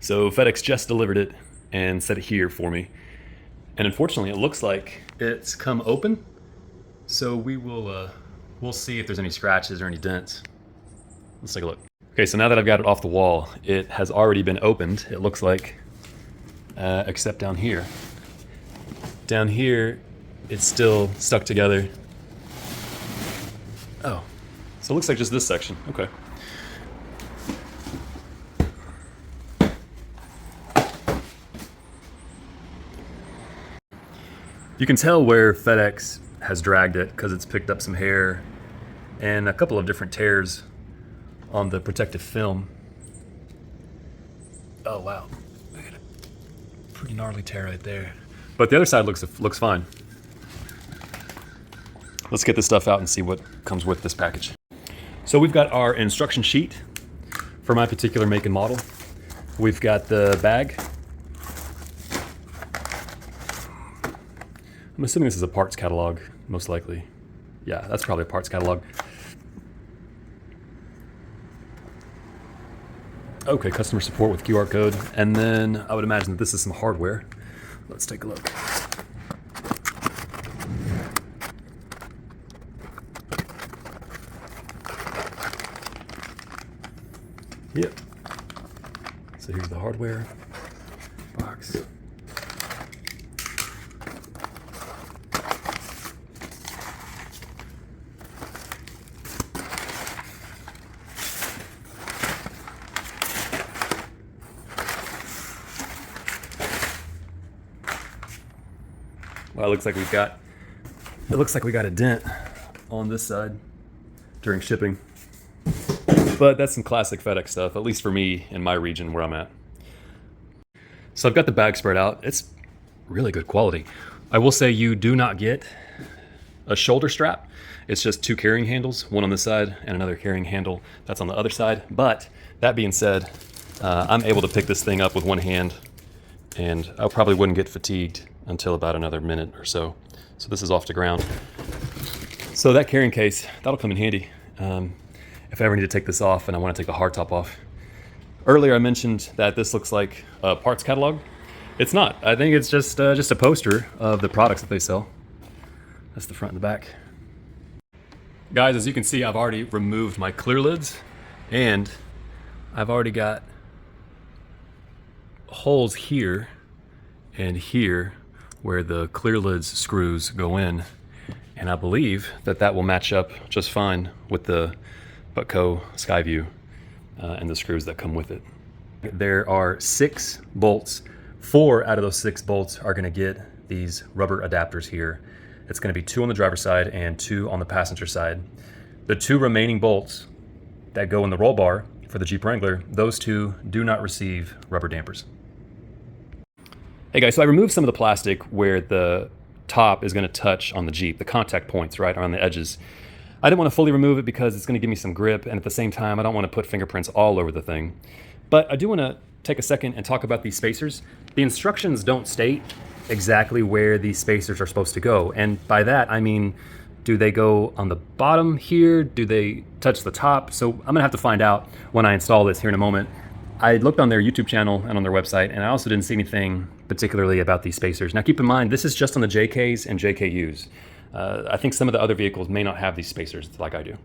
So FedEx just delivered it and set it here for me. And unfortunately, it looks like it's come open. So we'll see if there's any scratches or any dents. Let's take a look. Okay, so now that I've got it off the wall, it has already been opened, it looks like, except down here. Down here, it's still stuck together. Oh, so it looks like just this section, okay. You can tell where FedEx has dragged it because it's picked up some hair and a couple of different tears on the protective film. Oh wow, look at a pretty gnarly tear right there. But the other side looks fine. Let's get this stuff out and see what comes with this package. So we've got our instruction sheet for my particular make and model. We've got the bag. I'm assuming this is a parts catalog, most likely. Yeah, that's probably a parts catalog. Okay, customer support with QR code. And then I would imagine that this is some hardware. Let's take a look. Yep. So here's the hardware box. Well, it looks like we got a dent on this side during shipping. But that's some classic FedEx stuff, at least for me in my region where I'm at. So I've got the bag spread out. It's really good quality. I will say you do not get a shoulder strap. It's just two carrying handles, one on this side and another carrying handle that's on the other side. But that being said, I'm able to pick this thing up with one hand and I probably wouldn't get fatigued until about another minute or so. So this is off the ground. So that carrying case, that'll come in handy. If I ever need to take this off and I want to take the hard top off. Earlier I mentioned that this looks like a parts catalog. It's not. I think it's just a poster of the products that they sell. That's the front and the back. Guys, as you can see, I've already removed my Clearlidz and I've already got holes here and here where the Clearlidz screws go in. And I believe that will match up just fine with the Putco Skyview and the screws that come with it. There are 6 bolts. 4 out of those 6 bolts are gonna get these rubber adapters here. It's gonna be 2 on the driver's side and 2 on the passenger side. The 2 remaining bolts that go in the roll bar for the Jeep Wrangler, those 2 do not receive rubber dampers. Hey guys, so I removed some of the plastic where the top is gonna touch on the Jeep, the contact points, right, around the edges. I didn't want to fully remove it because it's going to give me some grip, and at the same time I don't want to put fingerprints all over the thing. But I do want to take a second and talk about these spacers. The instructions don't state exactly where these spacers are supposed to go, and by that I mean, do they go on the bottom here? Do they touch the top? So I'm gonna have to find out when I install this here in a moment. I looked on their YouTube channel and on their website, and I also didn't see anything particularly about these spacers. Now keep in mind, this is just on the JKs and JKUs. I think some of the other vehicles may not have these spacers like I do.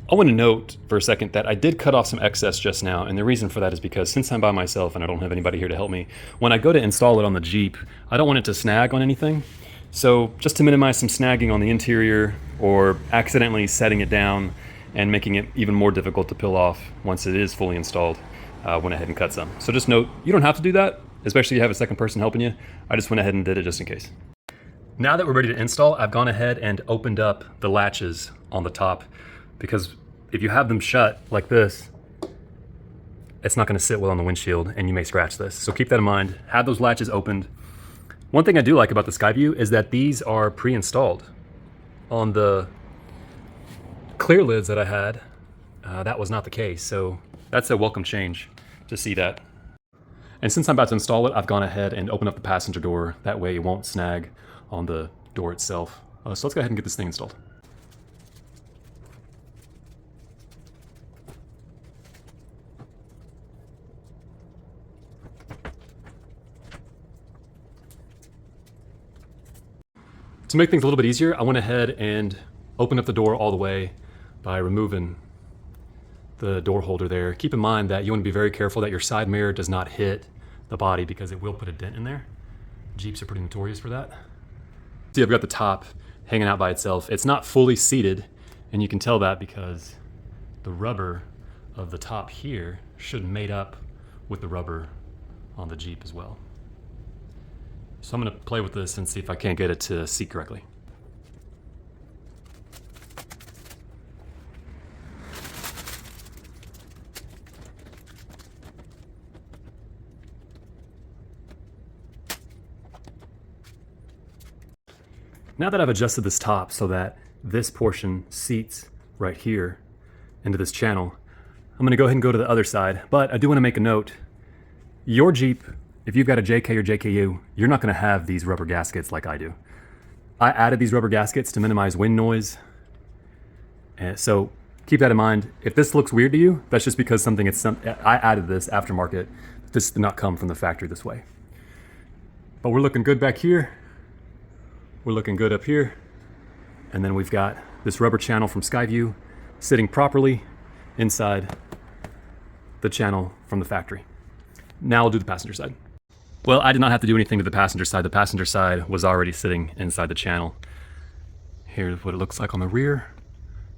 I want to note for a second that I did cut off some excess just now, and the reason for that is because since I'm by myself and I don't have anybody here to help me, when I go to install it on the Jeep, I don't want it to snag on anything. So just to minimize some snagging on the interior or accidentally setting it down and making it even more difficult to peel off once it is fully installed, I went ahead and cut some. So just note, you don't have to do that, especially if you have a second person helping you. I just went ahead and did it just in case. Now that we're ready to install, I've gone ahead and opened up the latches on the top because if you have them shut like this, it's not going to sit well on the windshield and you may scratch this. So keep that in mind. Have those latches opened. One thing I do like about the Skyview is that these are pre-installed. On the Clearlidz that I had, that was not the case. So that's a welcome change to see that. And since I'm about to install it, I've gone ahead and opened up the passenger door. That way it won't snag on the door itself. So let's go ahead and get this thing installed. To make things a little bit easier, I went ahead and opened up the door all the way by removing the door holder there. Keep in mind that you want to be very careful that your side mirror does not hit the body because it will put a dent in there. Jeeps are pretty notorious for that. See, I've got the top hanging out by itself. It's not fully seated, and you can tell that because the rubber of the top here should mate up with the rubber on the Jeep as well. So I'm gonna play with this and see if I can't get it to seat correctly. Now that I've adjusted this top so that this portion seats right here into this channel, I'm gonna go ahead and go to the other side, but I do wanna make a note. Your Jeep, if you've got a JK or JKU, you're not gonna have these rubber gaskets like I do. I added these rubber gaskets to minimize wind noise. And so keep that in mind. If this looks weird to you, that's just because I added this aftermarket. This did not come from the factory this way. But we're looking good back here. We're looking good up here. And then we've got this rubber channel from Skyview sitting properly inside the channel from the factory. Now I'll do the passenger side. Well, I did not have to do anything to the passenger side. The passenger side was already sitting inside the channel. Here's what it looks like on the rear.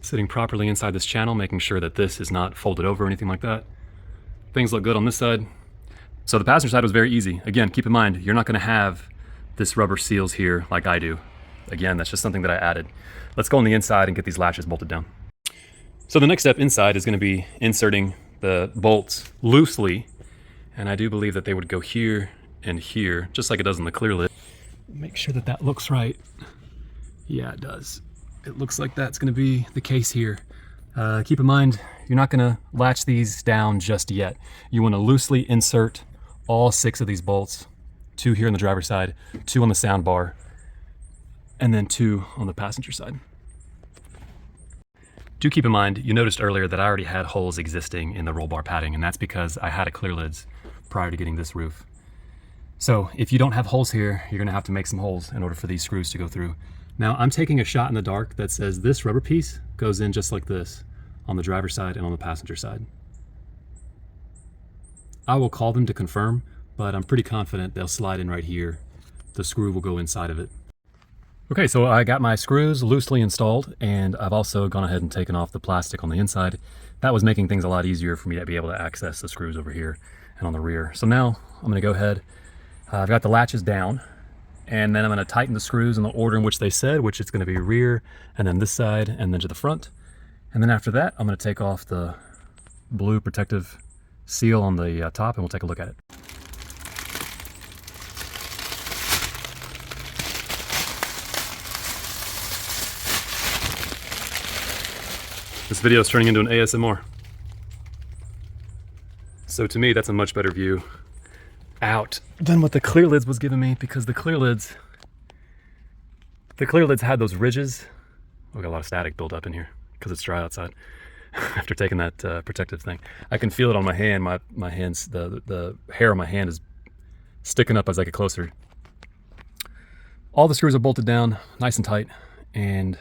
Sitting properly inside this channel, making sure that this is not folded over or anything like that. Things look good on this side. So the passenger side was very easy. Again, keep in mind, you're not gonna have this rubber seals here like I do. Again, that's just something that I added. Let's go on the inside and get these latches bolted down. So the next step inside is gonna be inserting the bolts loosely. And I do believe that they would go here and here, just like it does in the Clearlidz. Make sure that that looks right. Yeah, it does. It looks like that's gonna be the case here. Keep in mind, you're not gonna latch these down just yet. You wanna loosely insert all 6 of these bolts, 2 here on the driver's side, 2 on the sound bar, and then 2 on the passenger side. Do keep in mind, you noticed earlier that I already had holes existing in the roll bar padding, and that's because I had a Clearlidz prior to getting this roof. So if you don't have holes here, you're gonna have to make some holes in order for these screws to go through. Now I'm taking a shot in the dark that says this rubber piece goes in just like this on the driver's side and on the passenger side. I will call them to confirm, but I'm pretty confident they'll slide in right here. The screw will go inside of it. Okay, so I got my screws loosely installed, and I've also gone ahead and taken off the plastic on the inside. That was making things a lot easier for me to be able to access the screws over here and on the rear. So now I'm gonna go ahead, I've got the latches down, and then I'm gonna tighten the screws in the order in which they said, which is gonna be rear, and then this side, and then to the front. And then after that, I'm gonna take off the blue protective seal on the top, and we'll take a look at it. This video is turning into an ASMR. So to me, that's a much better view out than what the Clearlidz was giving me, because the Clearlidz had those ridges. We got a lot of static built up in here because it's dry outside. After taking that protective thing, I can feel it on my hand. My hands, the hair on my hand is sticking up as I get closer. All the screws are bolted down nice and tight, and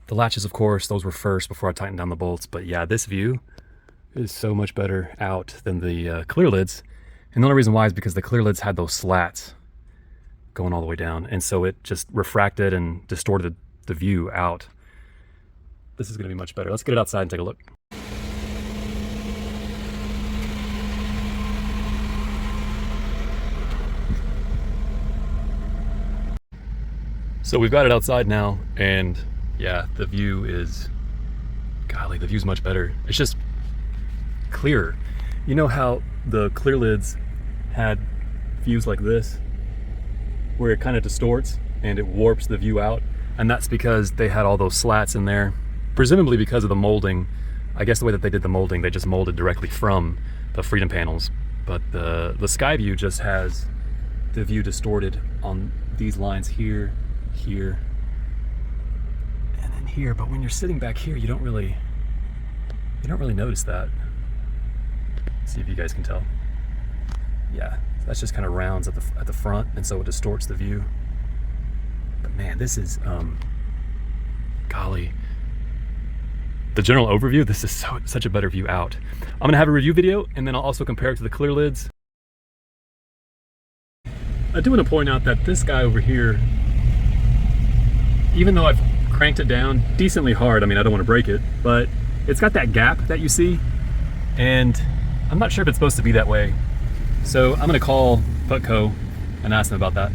the latches, of course, those were first before I tightened down the bolts. But yeah, this view is so much better out than the Clearlidz. And the only reason why is because the Clearlidz had those slats going all the way down. And so it just refracted and distorted the view out. This is gonna be much better. Let's get it outside and take a look. So we've got it outside now, and yeah, the view is, golly, the view's much better. It's just clearer. You know how the Clearlidz had views like this, where it kind of distorts and it warps the view out? And that's because they had all those slats in there, presumably because of the molding. I guess the way that they did the molding, they just molded directly from the Freedom panels. But the Skyview just has the view distorted on these lines here, here, and then here. But when you're sitting back here, you don't really notice that. Let's see if you guys can tell. Yeah, that's just kind of rounds at the front, and so it distorts the view. But man, this is, golly. The general overview, this is such a better view out. I'm gonna have a review video, and then I'll also compare it to the Clearlidz. I do want to point out that this guy over here, even though I've cranked it down decently hard, I mean, I don't want to break it, but it's got that gap that you see, and I'm not sure if it's supposed to be that way. So I'm gonna call Putco and ask them about that.